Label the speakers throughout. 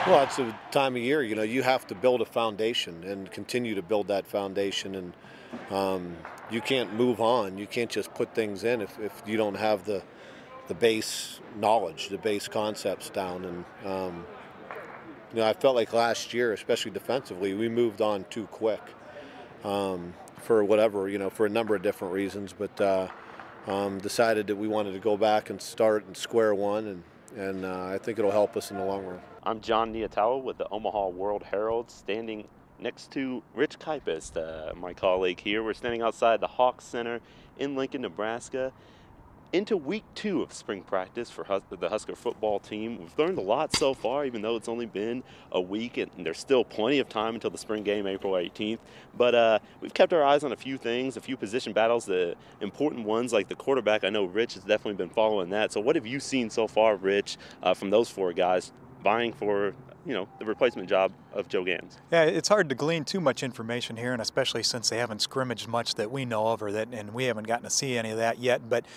Speaker 1: Well, it's a time of year, you have to build a foundation and continue to build that foundation. And you can't move on. You can't just put things in if you don't have the base knowledge, the base concepts down. And, I felt like last year, especially defensively, we moved on too quick for whatever, for a number of different reasons. But decided that we wanted to go back and start and square one. And I think it'll help us in the long run.
Speaker 2: I'm John Niatawa with the Omaha World Herald, standing next to Rich Kipist, my colleague here. We're standing outside the Hawks Center in Lincoln, Nebraska, into week 2 of spring practice for the Husker football team. We've learned a lot so far, even though it's only been a week, and there's still plenty of time until the spring game, April 18th. But we've kept our eyes on a few things, a few position battles, the important ones like the quarterback. I know Rich has definitely been following that. So what have you seen so far, Rich, from those 4 guys vying for the replacement job of Joe Gans?
Speaker 3: Yeah, it's hard to glean too much information here, and especially since they haven't scrimmaged much that we know of, and we haven't gotten to see any of that yet. But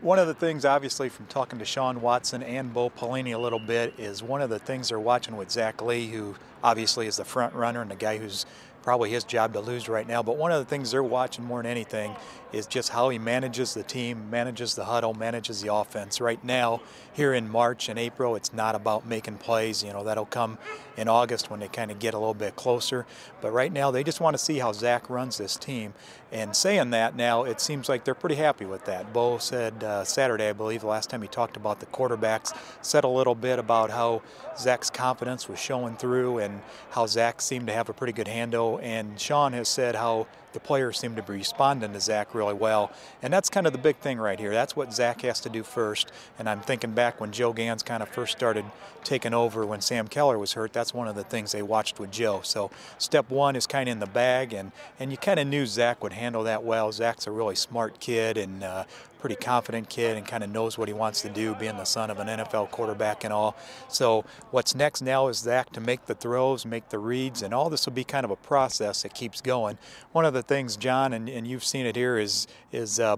Speaker 3: one of the things, obviously, from talking to Sean Watson and Bo Pelini a little bit, is one of the things they're watching with Zach Lee, who obviously is the front runner and the guy who's probably his job to lose right now. But one of the things they're watching more than anything is just how he manages the team, manages the huddle, manages the offense. Right now, here in March and April, it's not about making plays. That'll come in August when they kind of get a little bit closer. But right now, they just want to see how Zach runs this team. And saying that now, it seems like they're pretty happy with that. Bo said Saturday, I believe, the last time he talked about the quarterbacks, said a little bit about how Zach's confidence was showing through and how Zach seemed to have a pretty good handle. And Sean has said how the players seem to be responding to Zach really well. And that's kind of the big thing right here. That's what Zach has to do first. And I'm thinking back when Joe Gans kind of first started taking over when Sam Keller was hurt. That's one of the things they watched with Joe. So step one is kind of in the bag, and you kind of knew Zach would handle that well. Zach's a really smart kid and pretty confident kid and kind of knows what he wants to do, being the son of an NFL quarterback and all. So what's next now is Zach to make the throws, make the reads, and all this will be kind of a process that keeps going. One of the things, John, and you've seen it here, is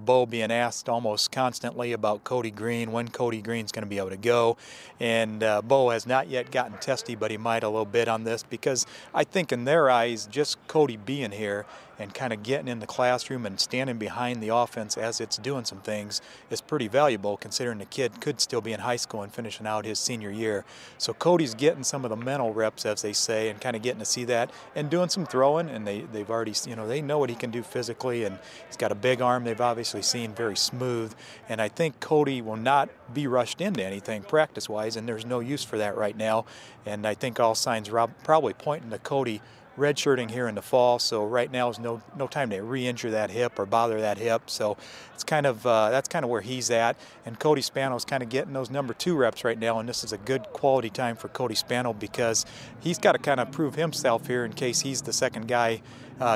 Speaker 3: Bo being asked almost constantly about Cody Green, when Cody Green's going to be able to go. And Bo has not yet gotten testy, but he might a little bit on this, because I think in their eyes, just Cody being here and kind of getting in the classroom and standing behind the offense as it's doing some things is pretty valuable, considering the kid could still be in high school and finishing out his senior year. So Cody's getting some of the mental reps, as they say, and kind of getting to see that and doing some throwing, and they've already, they know what he can do physically, and he's got a big arm they've obviously seen, very smooth. And I think Cody will not be rushed into anything practice-wise, and there's no use for that right now. And I think all signs are probably pointing to Cody redshirting here in the fall, so right now is no time to re-injure that hip or bother that hip. So it's kind of that's kind of where he's at. And Cody Spano's kind of getting those number 2 reps right now, and this is a good quality time for Cody Spano, because he's got to kind of prove himself here in case he's the second guy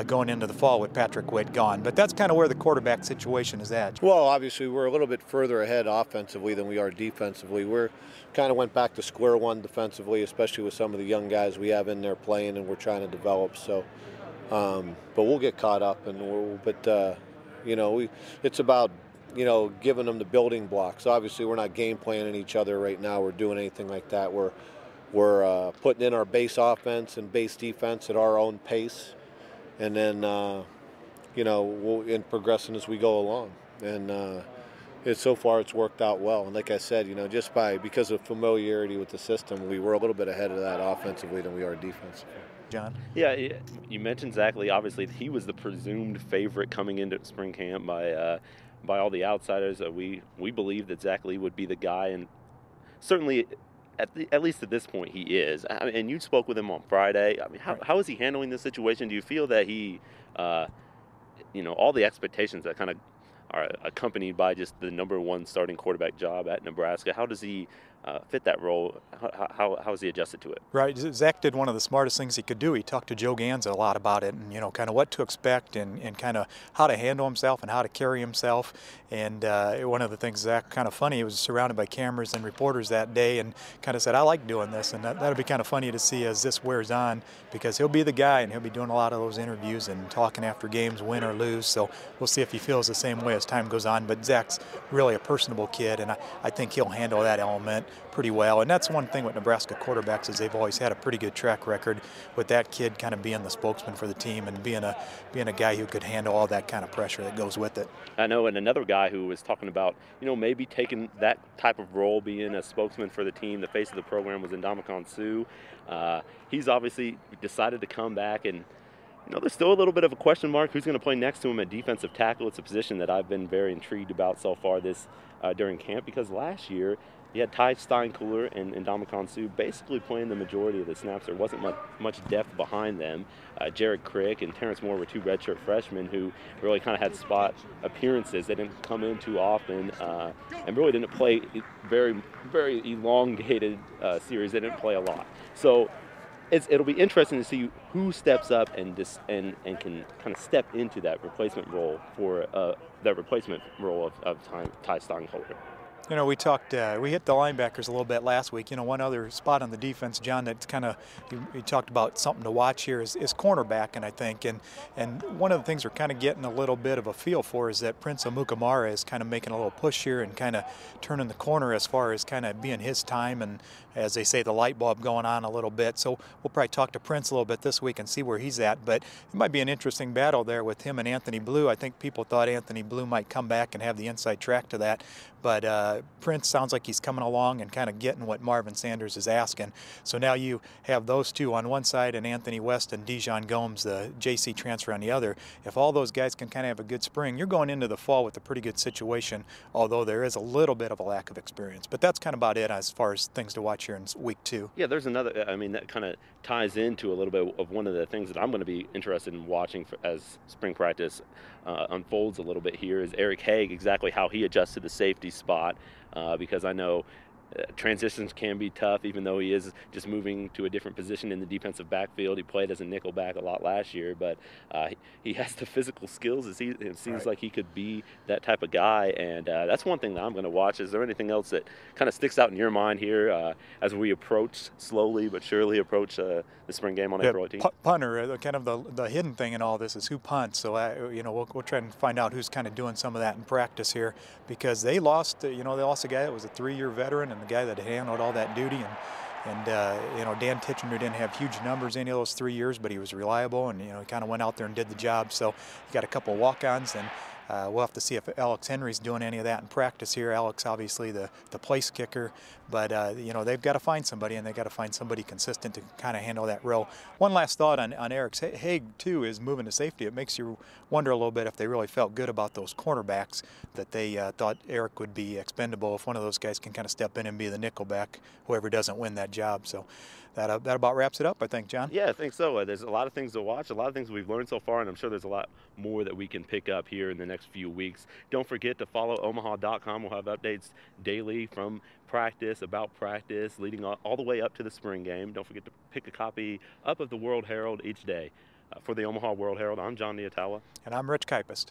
Speaker 3: going into the fall with Patrick Witt gone. But that's kind of where the quarterback situation is at.
Speaker 1: Well, obviously we're a little bit further ahead offensively than we are defensively. We're kind of went back to square one defensively, especially with some of the young guys we have in there playing and we're trying to develop. So, but we'll get caught up, and it's about giving them the building blocks. Obviously, we're not game planning each other right now. We're doing anything like that. We're putting in our base offense and base defense at our own pace, and then we'll progressing as we go along. And so far it's worked out well. And like I said, just because of familiarity with the system, we were a little bit ahead of that offensively than we are defensively.
Speaker 3: John?
Speaker 2: Yeah, you mentioned Zach Lee. Obviously, he was the presumed favorite coming into spring camp by all the outsiders. We believe that Zach Lee would be the guy, and certainly at least at this point he is. And you spoke with him on Friday. I mean, how is he handling this situation? Do you feel that he, all the expectations that kind of are accompanied by just the number 1 starting quarterback job at Nebraska, how does he fit that role? How has he adjusted to it?
Speaker 3: Right. Zach did one of the smartest things he could do. He talked to Joe Gans a lot about it, and kind of what to expect and kind of how to handle himself and how to carry himself. And one of the things, Zach, kind of funny, he was surrounded by cameras and reporters that day and kind of said, I like doing this. And that'll be kind of funny to see as this wears on, because he'll be the guy and he'll be doing a lot of those interviews and talking after games, win or lose. So we'll see if he feels the same way as time goes on. But Zach's really a personable kid, and I think he'll handle that element. pretty well. And that's one thing with Nebraska quarterbacks is they've always had a pretty good track record with that kid kind of being the spokesman for the team and being a guy who could handle all that kind of pressure that goes with it.
Speaker 2: I know, and another guy who was talking about, maybe taking that type of role, being a spokesman for the team, the face of the program, was Ndamukong Suh. He's obviously decided to come back, and there's still a little bit of a question mark who's going to play next to him at defensive tackle. It's a position that I've been very intrigued about so far during camp, because last year you had Ty Steinkuhler and Ndamukong Suh basically playing the majority of the snaps. There wasn't much depth behind them. Jared Crick and Terrence Moore were two redshirt freshmen who really kind of had spot appearances. They didn't come in too often and really didn't play very, very elongated series. They didn't play a lot. So it'll be interesting to see who steps up and can kind of step into that replacement role of Ty Steinkuhler.
Speaker 3: We talked, we hit the linebackers a little bit last week. One other spot on the defense, John, that's kind of, you talked about something to watch here is cornerback, and I think, and one of the things we're kind of getting a little bit of a feel for is that Prince Amukamara is kind of making a little push here and kind of turning the corner as far as kind of being his time, and as they say, the light bulb going on a little bit. So we'll probably talk to Prince a little bit this week and see where he's at, but it might be an interesting battle there with him and Anthony Blue. I think people thought Anthony Blue might come back and have the inside track to that, but Prince sounds like he's coming along and kind of getting what Marvin Sanders is asking. So now you have those two on one side and Anthony West and Dijon Gomes, the JC transfer, on the other. If all those guys can kind of have a good spring, you're going into the fall with a pretty good situation, although there is a little bit of a lack of experience. But that's kind of about it as far as things to watch here in week 2.
Speaker 2: Yeah, there's another, that kind of ties into a little bit of one of the things that I'm going to be interested in watching as spring practice unfolds a little bit here is Eric Haig, exactly how he adjusted the safety spot, because I know transitions can be tough, even though he is just moving to a different position in the defensive backfield. He played as a nickel back a lot last year, but he has the physical skills. It seems
Speaker 3: right.
Speaker 2: like he could be that type of guy, and that's one thing that I'm going to watch. Is there anything else that kind of sticks out in your mind here as we slowly but surely approach the spring game on April 18th?
Speaker 3: Punter, kind of the hidden thing in all this is who punts. So we'll try and find out who's kind of doing some of that in practice here, because they lost a guy that was a 3-year veteran and the guy that handled all that duty, and Dan Titchener didn't have huge numbers any of those 3 years, but he was reliable, and he kind of went out there and did the job. So you got a couple of walk-ons, and we'll have to see if Alex Henry's doing any of that in practice here. Alex, obviously the place kicker, but they've got to find somebody, and they've got to find somebody consistent to kind of handle that role. One last thought on Eric Haig too is moving to safety. It makes you wonder a little bit if they really felt good about those cornerbacks, that they thought Eric would be expendable if one of those guys can kind of step in and be the nickelback, whoever doesn't win that job. So that about wraps it up, I think, John.
Speaker 2: Yeah, I think so. There's a lot of things to watch, a lot of things we've learned so far, and I'm sure there's a lot more that we can pick up here in the next few weeks. Don't forget to follow omaha.com. We'll have updates daily from practice, about practice, leading all the way up to the spring game. Don't forget to pick a copy up of the World Herald each day. For the Omaha World Herald, I'm John Niatawa.
Speaker 3: And I'm Rich Kipest.